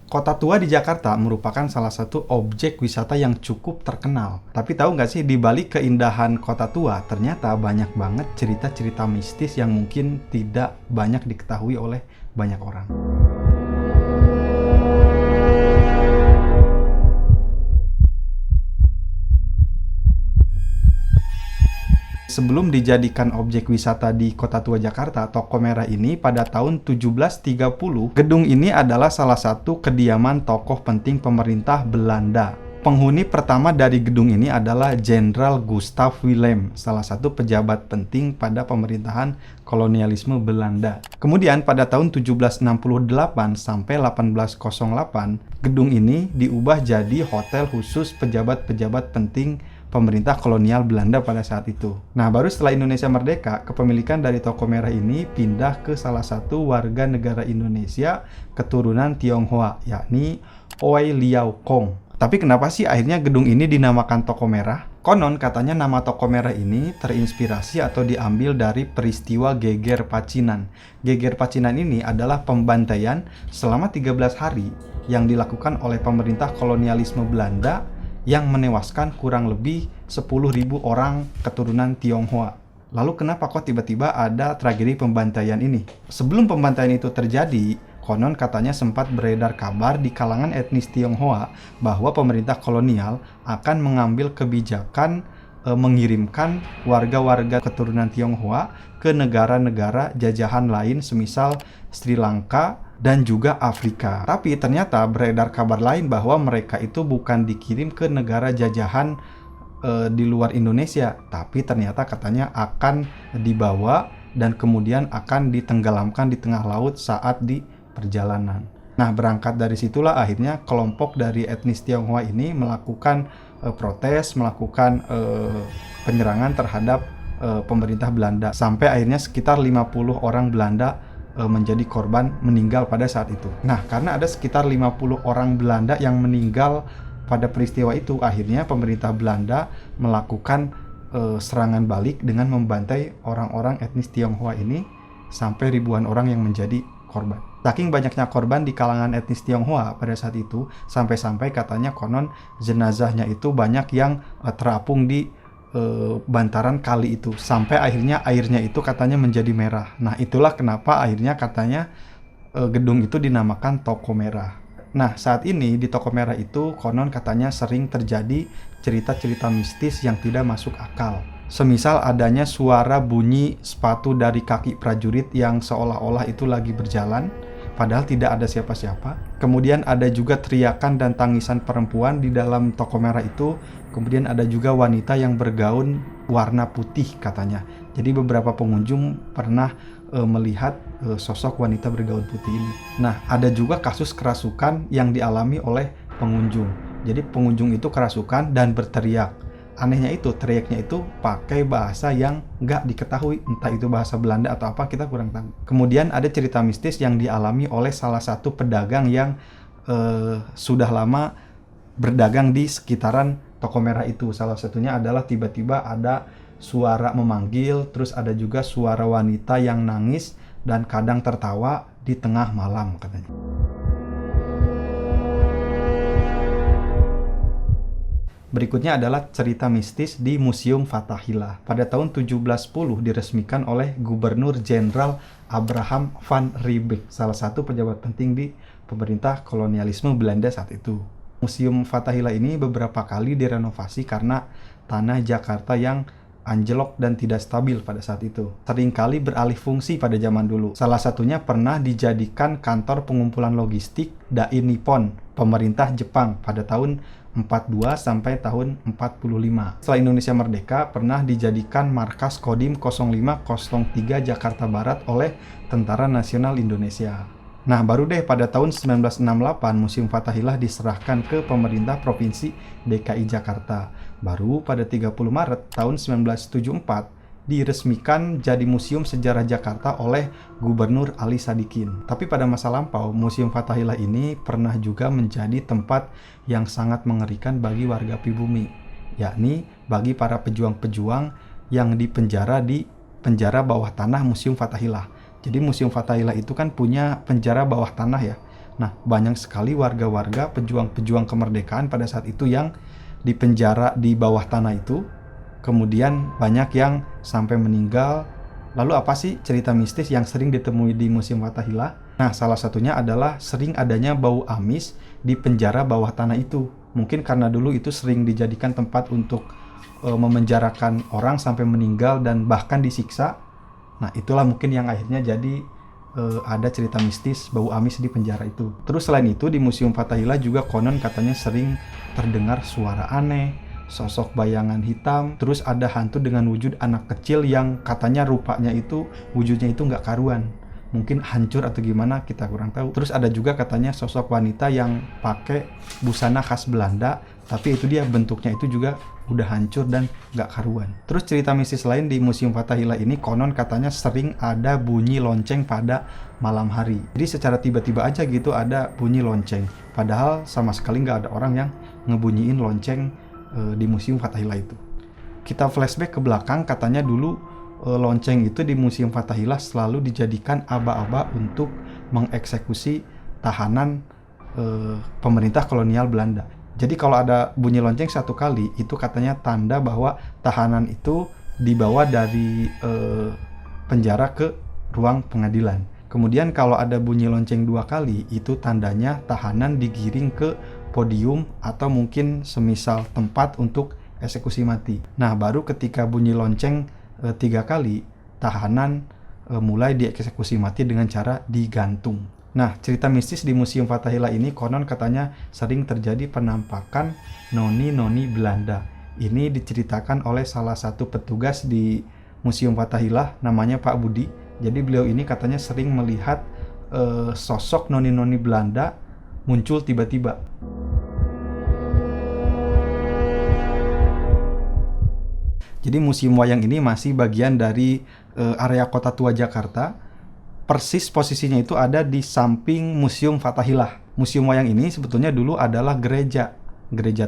Kota Tua di Jakarta merupakan salah satu objek wisata yang cukup terkenal. Tapi tahu nggak sih, di balik keindahan Kota Tua, ternyata banyak banget cerita-cerita mistis yang mungkin tidak banyak diketahui oleh banyak orang. Sebelum dijadikan objek wisata di Kota Tua Jakarta, Toko Merah ini pada tahun 1730, gedung ini adalah salah satu kediaman tokoh penting pemerintah Belanda. Penghuni pertama dari gedung ini adalah Jenderal Gustav Wilhelm, salah satu pejabat penting pada pemerintahan kolonialisme Belanda. Kemudian pada tahun 1768 sampai 1808, gedung ini diubah jadi hotel khusus pejabat-pejabat penting pemerintah kolonial Belanda pada saat itu. Nah, baru setelah Indonesia merdeka, kepemilikan dari Toko Merah ini pindah ke salah satu warga negara Indonesia keturunan Tionghoa, yakni Oei Liao Kong. Tapi kenapa sih akhirnya gedung ini dinamakan Toko Merah? Konon katanya nama Toko Merah ini terinspirasi atau diambil dari peristiwa Geger Pacinan. Geger Pacinan ini adalah pembantaian selama 13 hari yang dilakukan oleh pemerintah kolonialisme Belanda yang menewaskan kurang lebih 10.000 orang keturunan Tionghoa. Lalu kenapa kok tiba-tiba ada tragedi pembantaian ini? Sebelum pembantaian itu terjadi, konon katanya sempat beredar kabar di kalangan etnis Tionghoa bahwa pemerintah kolonial akan mengambil kebijakan mengirimkan warga-warga keturunan Tionghoa ke negara-negara jajahan lain semisal Sri Lanka dan juga Afrika. Tapi ternyata beredar kabar lain bahwa mereka itu bukan dikirim ke negara jajahan di luar Indonesia, tapi ternyata katanya akan dibawa dan kemudian akan ditenggelamkan di tengah laut saat di perjalanan. Nah, berangkat dari situlah akhirnya kelompok dari etnis Tionghoa ini melakukan protes, melakukan penyerangan terhadap pemerintah Belanda. Sampai akhirnya sekitar 50 orang Belanda menjadi korban meninggal pada saat itu. Nah, karena ada sekitar 50 orang Belanda yang meninggal pada peristiwa itu, akhirnya pemerintah Belanda melakukan serangan balik dengan membantai orang-orang etnis Tionghoa ini sampai ribuan orang yang menjadi korban. Saking banyaknya korban di kalangan etnis Tionghoa pada saat itu, sampai-sampai katanya konon jenazahnya itu banyak yang terapung di bantaran kali itu, sampai akhirnya airnya itu katanya menjadi merah. Nah, itulah kenapa akhirnya katanya gedung itu dinamakan Toko Merah. Nah, saat ini di Toko Merah itu konon katanya sering terjadi cerita-cerita mistis yang tidak masuk akal. Semisal adanya suara bunyi sepatu dari kaki prajurit yang seolah-olah itu lagi berjalan, padahal tidak ada siapa-siapa. Kemudian ada juga teriakan dan tangisan perempuan di dalam Toko Merah itu. Kemudian ada juga wanita yang bergaun warna putih katanya. Jadi beberapa pengunjung pernah melihat sosok wanita bergaun putih ini. Nah, ada juga kasus kerasukan yang dialami oleh pengunjung. Jadi pengunjung itu kerasukan dan berteriak. Anehnya itu, teriaknya itu pakai bahasa yang nggak diketahui, entah itu bahasa Belanda atau apa, kita kurang tahu. Kemudian ada cerita mistis yang dialami oleh salah satu pedagang yang sudah lama berdagang di sekitaran Toko Merah itu. Salah satunya adalah tiba-tiba ada suara memanggil, terus ada juga suara wanita yang nangis dan kadang tertawa di tengah malam katanya. Berikutnya adalah cerita mistis di Museum Fathahillah. Pada tahun 1710 diresmikan oleh Gubernur Jenderal Abraham van Riebeeck, salah satu pejabat penting di pemerintah kolonialisme Belanda saat itu. Museum Fathahillah ini beberapa kali direnovasi karena tanah Jakarta yang anjlok dan tidak stabil pada saat itu. Seringkali beralih fungsi pada zaman dulu. Salah satunya pernah dijadikan kantor pengumpulan logistik Dai Nippon, pemerintah Jepang pada tahun 42 sampai tahun 45. Setelah Indonesia merdeka, pernah dijadikan markas Kodim 0503 Jakarta Barat oleh Tentara Nasional Indonesia. Nah, baru deh pada tahun 1968 Museum Fathahillah diserahkan ke pemerintah Provinsi DKI Jakarta. Baru pada 30 Maret tahun 1974 diresmikan jadi Museum Sejarah Jakarta oleh Gubernur Ali Sadikin. Tapi pada masa lampau, Museum Fathahillah ini pernah juga menjadi tempat yang sangat mengerikan bagi warga pribumi, yakni bagi para pejuang-pejuang yang dipenjara di penjara bawah tanah Museum Fathahillah. Jadi Museum Fathahillah itu kan punya penjara bawah tanah ya. Nah, banyak sekali warga-warga pejuang-pejuang kemerdekaan pada saat itu yang dipenjara di bawah tanah itu. Kemudian banyak yang sampai meninggal. Lalu apa sih cerita mistis yang sering ditemui di Museum Fathahillah? Nah, salah satunya adalah sering adanya bau amis di penjara bawah tanah itu. Mungkin karena dulu itu sering dijadikan tempat untuk memenjarakan orang sampai meninggal dan bahkan disiksa. Nah, itulah mungkin yang akhirnya jadi ada cerita mistis bau amis di penjara itu. Terus selain itu di Museum Fathahillah juga konon katanya sering terdengar suara aneh, sosok bayangan hitam, terus ada hantu dengan wujud anak kecil yang katanya rupanya itu, wujudnya itu nggak karuan. Mungkin hancur atau gimana, kita kurang tahu. Terus ada juga katanya sosok wanita yang pakai busana khas Belanda, tapi itu dia bentuknya itu juga udah hancur dan nggak karuan. Terus cerita mistis lain di Museum Fathahillah ini konon katanya sering ada bunyi lonceng pada malam hari. Jadi secara tiba-tiba aja gitu ada bunyi lonceng. Padahal sama sekali nggak ada orang yang ngebunyiin lonceng di Museum Fathahillah itu. Kita flashback ke belakang, katanya dulu lonceng itu di Museum Fathahillah selalu dijadikan aba-aba untuk mengeksekusi tahanan pemerintah kolonial Belanda. Jadi kalau ada bunyi lonceng satu kali, itu katanya tanda bahwa tahanan itu dibawa dari penjara ke ruang pengadilan. Kemudian kalau ada bunyi lonceng 2 kali, itu tandanya tahanan digiring ke podium atau mungkin semisal tempat untuk eksekusi mati. Nah, baru ketika bunyi lonceng 3 kali, tahanan mulai dieksekusi mati dengan cara digantung. Nah, cerita mistis di Museum Fathahillah ini konon katanya sering terjadi penampakan noni-noni Belanda. Ini diceritakan oleh salah satu petugas di Museum Fathahillah, namanya Pak Budi. Jadi beliau ini katanya sering melihat sosok noni-noni Belanda muncul tiba-tiba. Jadi museum wayang ini masih bagian dari area Kota Tua Jakarta. Persis posisinya itu ada di samping Museum Fathahillah. Museum wayang ini sebetulnya dulu adalah gereja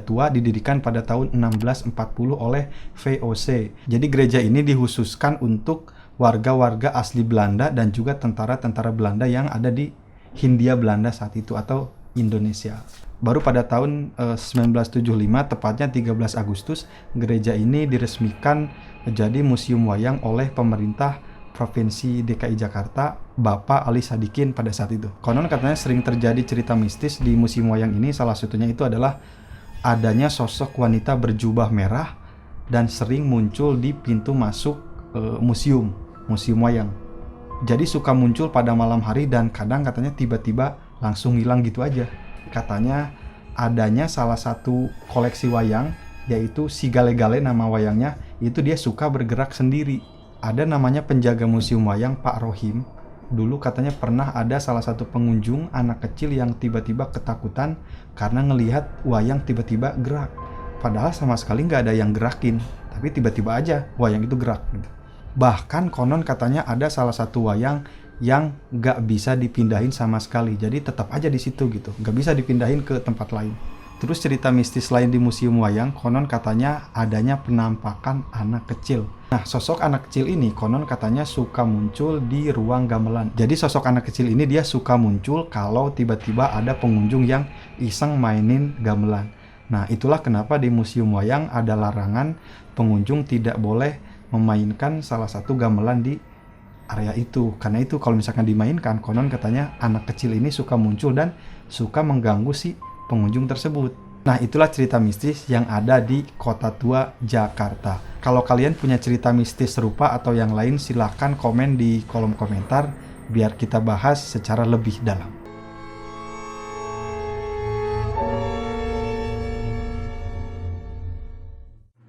tua didirikan pada tahun 1640 oleh VOC. Jadi gereja ini dikhususkan untuk warga-warga asli Belanda dan juga tentara-tentara Belanda yang ada di Hindia Belanda saat itu atau Indonesia. Baru pada tahun 1975, tepatnya 13 Agustus, gereja ini diresmikan menjadi museum wayang oleh pemerintah Provinsi DKI Jakarta, Bapak Ali Sadikin pada saat itu. Konon katanya sering terjadi cerita mistis di museum wayang ini, salah satunya itu adalah adanya sosok wanita berjubah merah dan sering muncul di pintu masuk museum wayang. Jadi suka muncul pada malam hari dan kadang katanya tiba-tiba langsung hilang gitu aja. Katanya adanya salah satu koleksi wayang, yaitu si Gale-Gale nama wayangnya, itu dia suka bergerak sendiri. Ada namanya penjaga museum wayang, Pak Rohim. Dulu katanya pernah ada salah satu pengunjung anak kecil yang tiba-tiba ketakutan karena ngelihat wayang tiba-tiba gerak. Padahal sama sekali nggak ada yang gerakin, tapi tiba-tiba aja wayang itu gerak. Bahkan konon katanya ada salah satu wayang yang nggak bisa dipindahin sama sekali, jadi tetap aja di situ gitu, nggak bisa dipindahin ke tempat lain. Terus cerita mistis lain di museum wayang, konon katanya adanya penampakan anak kecil. Nah, sosok anak kecil ini konon katanya suka muncul di ruang gamelan. Jadi sosok anak kecil ini dia suka muncul kalau tiba-tiba ada pengunjung yang iseng mainin gamelan. Nah, itulah kenapa di museum wayang ada larangan pengunjung tidak boleh memainkan salah satu gamelan di area itu. Karena itu kalau misalkan dimainkan, konon katanya anak kecil ini suka muncul dan suka mengganggu si pengunjung tersebut. Nah, itulah cerita mistis yang ada di Kota Tua Jakarta. Kalau kalian punya cerita mistis serupa atau yang lain, silahkan komen di kolom komentar biar kita bahas secara lebih dalam.